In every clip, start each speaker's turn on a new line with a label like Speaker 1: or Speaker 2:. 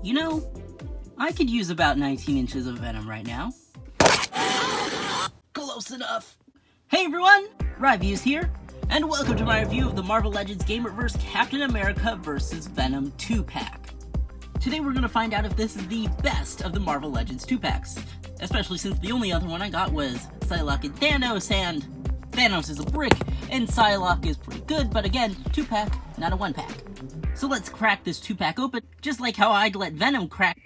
Speaker 1: You know, I could use about 19 inches of Venom right now. Close enough. Hey everyone, Raiviews here, and welcome to my review of the Marvel Legends Gamerverse Captain America vs. Venom 2-pack. Today we're going to find out if this is the best of the Marvel Legends 2-packs, especially since the only other one I got was Psylocke and Thanos, and Thanos is a brick, and Psylocke is pretty good, but again, 2-pack, not a 1-pack. So let's crack this 2-pack open, just like how I'd let Venom crack.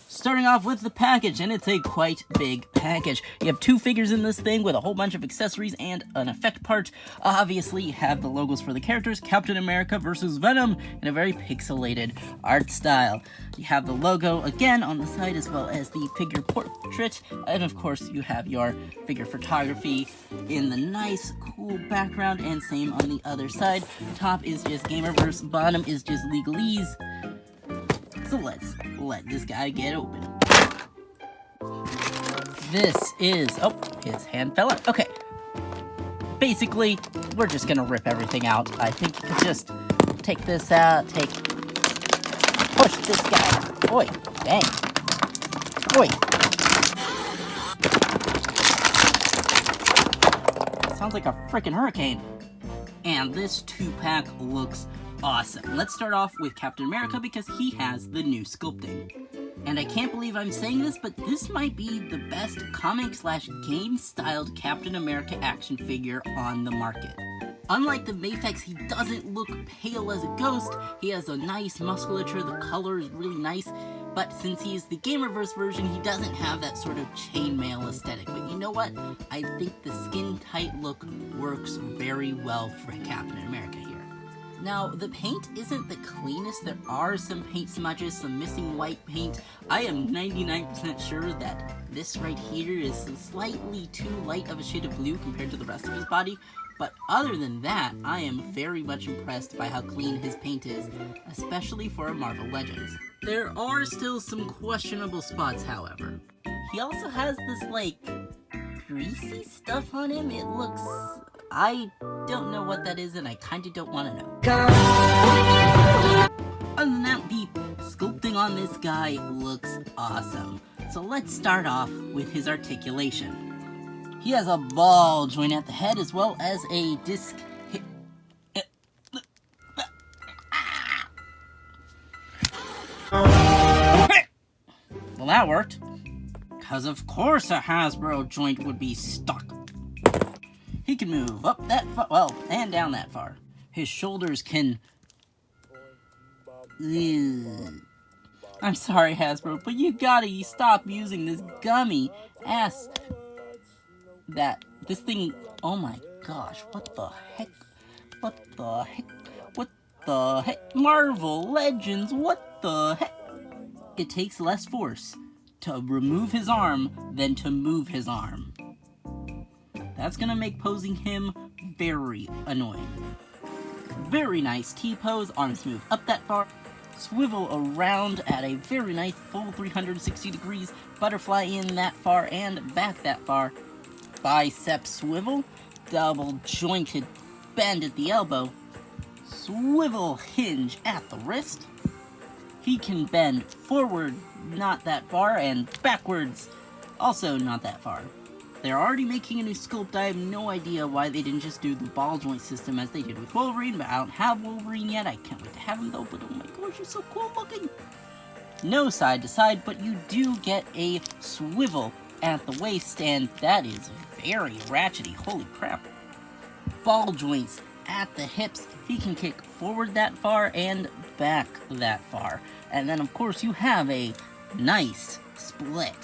Speaker 1: Starting off with the package, and it's a quite big package. You have 2 figures in this thing with a whole bunch of accessories and an effect part. Obviously, you have the logos for the characters, Captain America versus Venom, in a very pixelated art style. You have the logo again on the side as well as the figure portrait, and of course you have your figure photography in the nice, cool background, and same on the other side. Top is just Gamerverse, bottom is just legalese. So let's let this guy get open. This is... oh, his hand fell out. Okay. Basically, we're just gonna rip everything out. I think you could just take this out, push this guy out. Oi, dang. Oi. Sounds like a freaking hurricane. And this 2-pack looks awesome. Let's start off with Captain America because he has the new sculpting. And I can't believe I'm saying this, but this might be the best comic/game-styled Captain America action figure on the market. Unlike the Mafex, he doesn't look pale as a ghost. He has a nice musculature, the color is really nice, but since he's the Gamerverse version, he doesn't have that sort of chainmail aesthetic. But you know what? I think the skin-tight look works very well for Captain America here. Now, the paint isn't the cleanest. There are some paint smudges, some missing white paint. I am 99% sure that this right here is slightly too light of a shade of blue compared to the rest of his body. But other than that, I am very much impressed by how clean his paint is, especially for a Marvel Legends. There are still some questionable spots, however. He also has this, like, greasy stuff on him. It looks... I don't know what that is, and I kinda don't want to know. Other than that, the sculpting on this guy looks awesome. So let's start off with his articulation. He has a ball joint at the head as well as a disc. Well, that worked. Because of course a Hasbro joint would be stuck. He can move up that far, well, and down that far. His shoulders can... I'm sorry, Hasbro, but you gotta stop using this gummy ass... This thing... oh my gosh, what the heck? What the heck? What the heck? Marvel Legends, what the heck? It takes less force to remove his arm than to move his arm. That's gonna make posing him very annoying. Very nice T-pose, arms move up that far, swivel around at a very nice full 360 degrees, butterfly in that far and back that far, bicep swivel, double jointed bend at the elbow, swivel hinge at the wrist. He can bend forward, not that far, and backwards, also not that far. They're already making a new sculpt. I have no idea why they didn't just do the ball joint system as they did with Wolverine, but I don't have Wolverine yet. I can't wait to have him though, but oh my gosh, he's so cool looking. No side to side, but you do get a swivel at the waist, and that is very ratchety. Holy crap. Ball joints at the hips. He can kick forward that far and back that far. And then of course you have a nice split.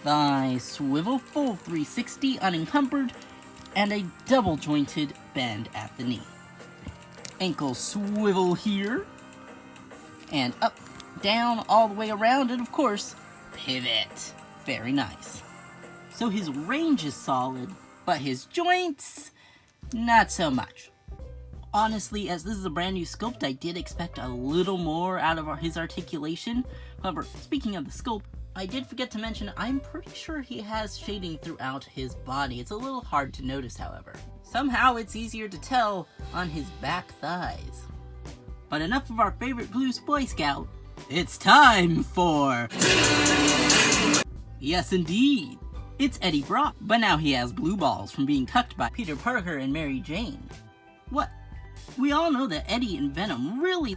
Speaker 1: Thigh swivel, full 360 unencumbered, and a double jointed bend at the knee. Ankle swivel here, and up, down, all the way around, and of course, pivot. Very nice. So his range is solid, but his joints, not so much. Honestly, as this is a brand new sculpt, I did expect a little more out of his articulation. However, speaking of the sculpt, I did forget to mention, I'm pretty sure he has shading throughout his body. It's a little hard to notice, however. Somehow it's easier to tell on his back thighs. But enough of our favorite blue Boy Scout. It's time for... Yes, indeed. It's Eddie Brock, but now he has blue balls from being tucked by Peter Parker and Mary Jane. What? We all know that Eddie and Venom really...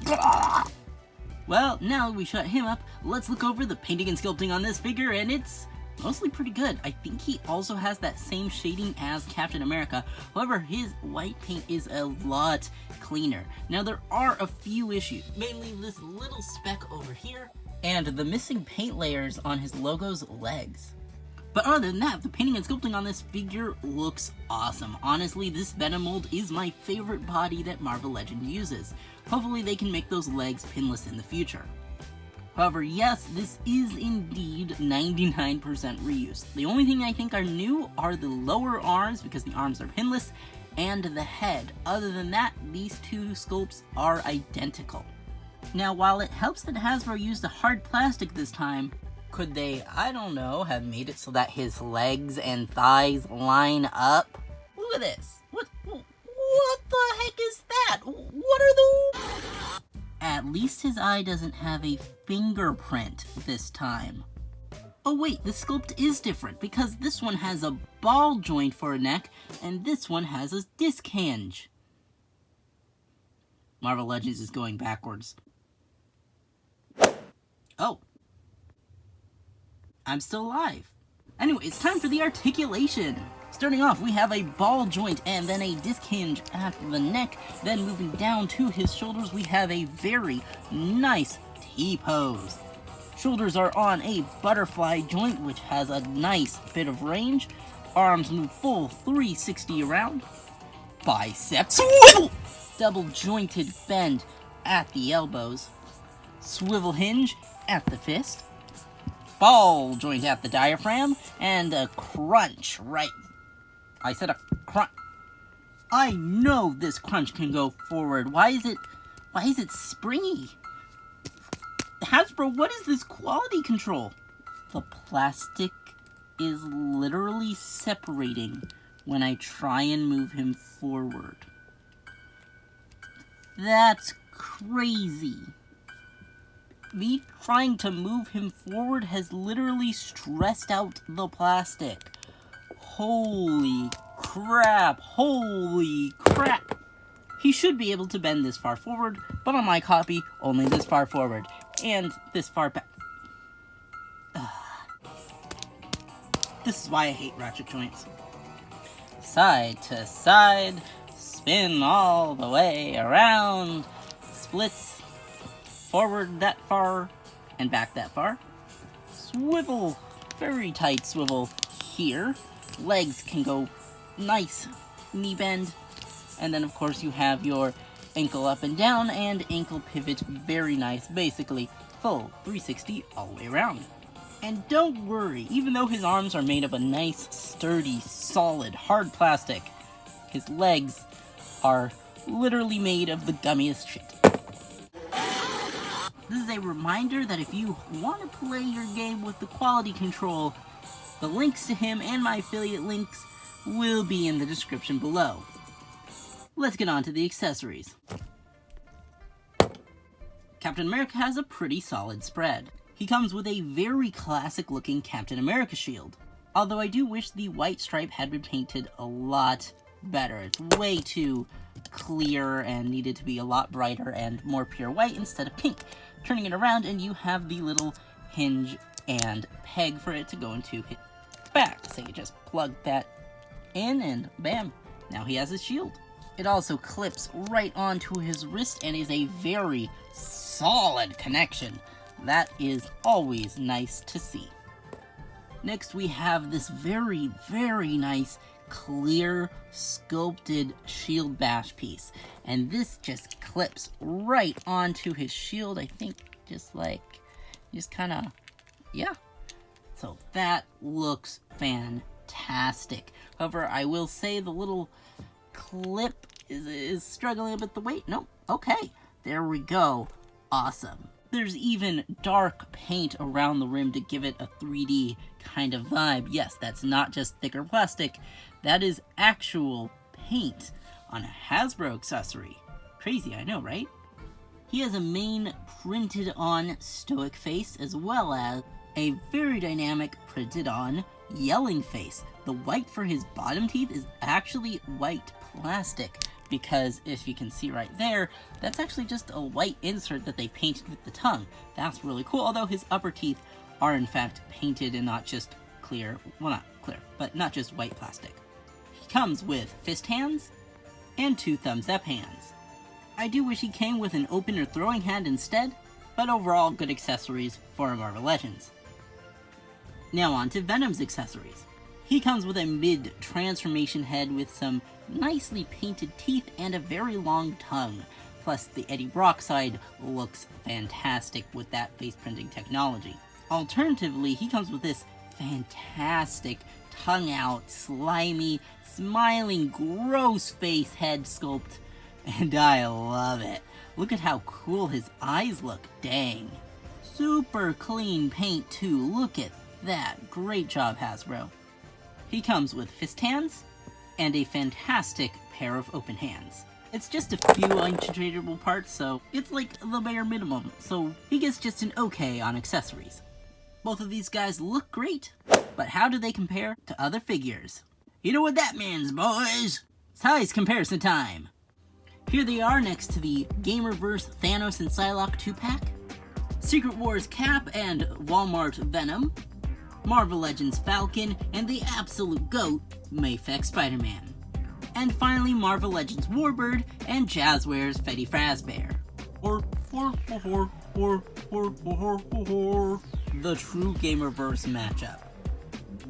Speaker 1: Well, now we shut him up, let's look over the painting and sculpting on this figure, and it's mostly pretty good. I think he also has that same shading as Captain America. However, his white paint is a lot cleaner. Now, there are a few issues, mainly this little speck over here, and the missing paint layers on his logo's legs. But other than that, the painting and sculpting on this figure looks awesome. Honestly, this Venom mold is my favorite body that Marvel Legends uses. Hopefully they can make those legs pinless in the future. However, yes, this is indeed 99% reuse. The only thing I think are new are the lower arms, because the arms are pinless, and the head. Other than that, these two sculpts are identical. Now, while it helps that Hasbro used a hard plastic this time, could they, I don't know, have made it so that his legs and thighs line up? Look at this. What the heck is that? What are those? At least his eye doesn't have a fingerprint this time. Oh wait, the sculpt is different because this one has a ball joint for a neck and this one has a disc hinge. Marvel Legends is going backwards. Oh. I'm still alive. Anyway, it's time for the articulation. Starting off, we have a ball joint and then a disc hinge at the neck. Then moving down to his shoulders, we have a very nice T-pose. Shoulders are on a butterfly joint, which has a nice bit of range. Arms move full 360 around. Biceps swivel! Double jointed bend at the elbows. Swivel hinge at the fist. Ball joint at the diaphragm, and a crunch right. I said a crunch. I know this crunch can go forward. Why is it springy? Hasbro, what is this quality control? The plastic is literally separating when I try and move him forward. That's crazy. Me trying to move him forward has literally stressed out the plastic. Holy crap, holy crap. He should be able to bend this far forward, but on my copy, only this far forward, and this far back. This is why I hate ratchet joints. Side to side, spin all the way around, splits. Forward that far, and back that far. Swivel, very tight swivel here. Legs can go nice knee bend. And then of course you have your ankle up and down and ankle pivot, very nice. Basically full 360 all the way around. And don't worry, even though his arms are made of a nice, sturdy, solid, hard plastic, his legs are literally made of the gummiest shit. This is a reminder that if you want to play your game with the quality control, the links to him and my affiliate links will be in the description below. Let's get on to the accessories. Captain America has a pretty solid spread. He comes with a very classic looking Captain America shield. Although I do wish the white stripe had been painted a lot better. It's way too clear and needed to be a lot brighter and more pure white instead of pink. Turning it around and you have the little hinge and peg for it to go into his back. So you just plug that in and bam, now he has his shield. It also clips right onto his wrist and is a very solid connection. That is always nice to see. Next we have this very, very nice clear sculpted shield bash piece, and this just clips right onto his shield. I think just kind of, yeah. So that looks fantastic. However, I will say the little clip is struggling a bit with the weight. Nope. Okay, there we go. Awesome. There's even dark paint around the rim to give it a 3D kind of vibe. Yes, that's not just thicker plastic. That is actual paint on a Hasbro accessory. Crazy, I know, right? He has a main printed on stoic face, as well as a very dynamic printed on yelling face. The white for his bottom teeth is actually white plastic, because if you can see right there, that's actually just a white insert that they painted with the tongue. That's really cool, although his upper teeth are in fact painted and not just clear, well, not clear, but not just white plastic. He comes with fist hands and 2 thumbs up hands. I do wish he came with an open or throwing hand instead, but overall good accessories for Marvel Legends. Now on to Venom's accessories. He comes with a mid-transformation head with some nicely painted teeth and a very long tongue. Plus the Eddie Brock side looks fantastic with that face printing technology. Alternatively, he comes with this fantastic tongue out, slimy, smiling, gross face head sculpt, and I love it. Look at how cool his eyes look, dang. Super clean paint too, look at that. Great job, Hasbro. He comes with fist hands and a fantastic pair of open hands. It's just a few interchangeable parts, so it's like the bare minimum, so he gets just an okay on accessories. Both of these guys look great, but how do they compare to other figures? You know what that means, boys! Size comparison time! Here they are next to the Gamerverse Thanos and Psylocke 2-pack, Secret Wars Cap and Walmart Venom, Marvel Legends Falcon, and the absolute GOAT, Mayfix Spider-Man. And finally Marvel Legends Warbird and Jazzwares Freddy Fazbear. The true Gamerverse matchup.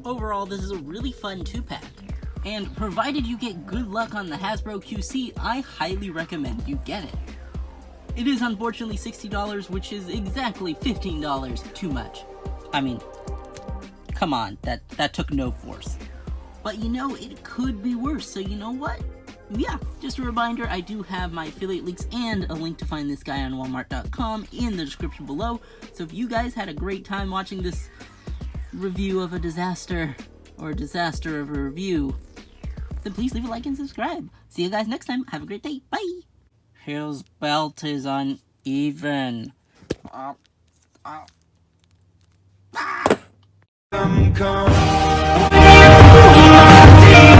Speaker 1: Overall, this is a really fun 2-pack. And provided you get good luck on the Hasbro QC, I highly recommend you get it. It is unfortunately $60, which is exactly $15 too much. I mean, come on, that took no force. But you know, it could be worse, so you know what? Yeah, just a reminder, I do have my affiliate links and a link to find this guy on Walmart.com in the description below. So if you guys had a great time watching this review of a disaster, or disaster of a review, then please leave a like and subscribe. See you guys next time. Have a great day. Bye! His belt is uneven. Come